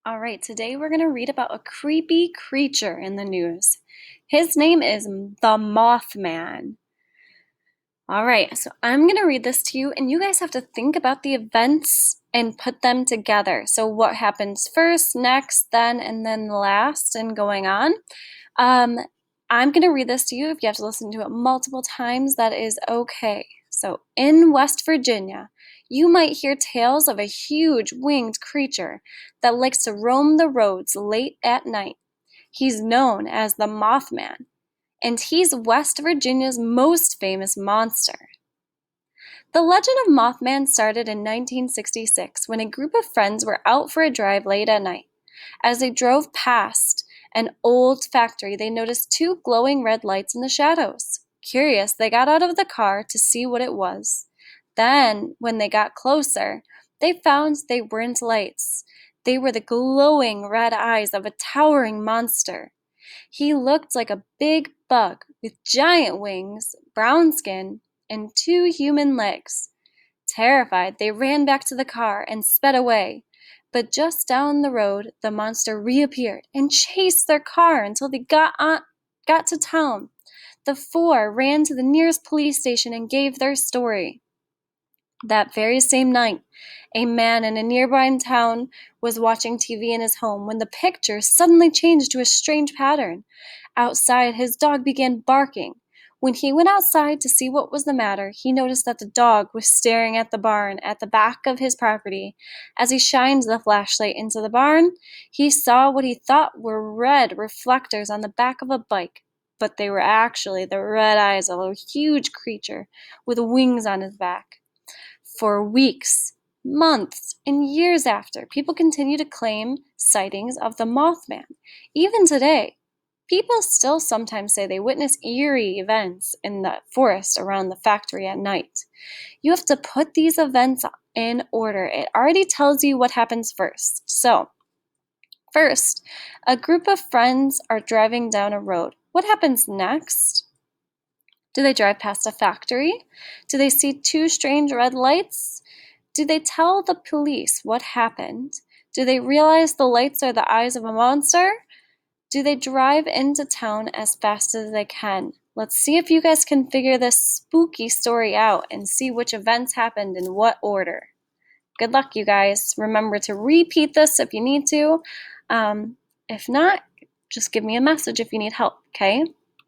All right, today we're going to read about a creepy creature in the news. His name is the Mothman. All right, so I'm going to read this to you, and you guys have to think about the events and put them together. So, what happens first, next, then, and then last, and going on. Um, I'm going to read this to you. If you have to listen to it multiple times, that is okay. So, in West Virginia, you might hear tales of a huge winged creature that likes to roam the roads late at night. He's known as the Mothman, and he's West Virginia's most famous monster. The legend of Mothman started in 1966 when a group of friends were out for a drive late at night. As they drove past an old factory, they noticed two glowing red lights in the shadows. Curious, they got out of the car to see what it was. Then, when they got closer, they found they weren't lights. They were the glowing red eyes of a towering monster. He looked like a big bug with giant wings, brown skin, and two human legs. Terrified, they ran back to the car and sped away. But just down the road, the monster reappeared and chased their car until they got to town. The four ran to the nearest police station and gave their story. That very same night, a man in a nearby town was watching TV in his home when the picture suddenly changed to a strange pattern. Outside, his dog began barking. When he went outside to see what was the matter, he noticed that the dog was staring at the barn at the back of his property. As he shined the flashlight into the barn, he saw what he thought were red reflectors on the back of a bike, but they were actually the red eyes of a huge creature with wings on his back. For weeks, months, and years after, people continue to claim sightings of the Mothman. Even today, people still sometimes say they witness eerie events in the forest around the factory at night. You have to put these events in order. It already tells you what happens first. So, first, a group of friends are driving down a road. What happens next? Do they drive past a factory? Do they see two strange red lights? Do they tell the police what happened? Do they realize the lights are the eyes of a monster? Do they drive into town as fast as they can? Let's see if you guys can figure this spooky story out and see which events happened in what order. Good luck, you guys. Remember to repeat this if you need to. If not, just give me a message if you need help, okay?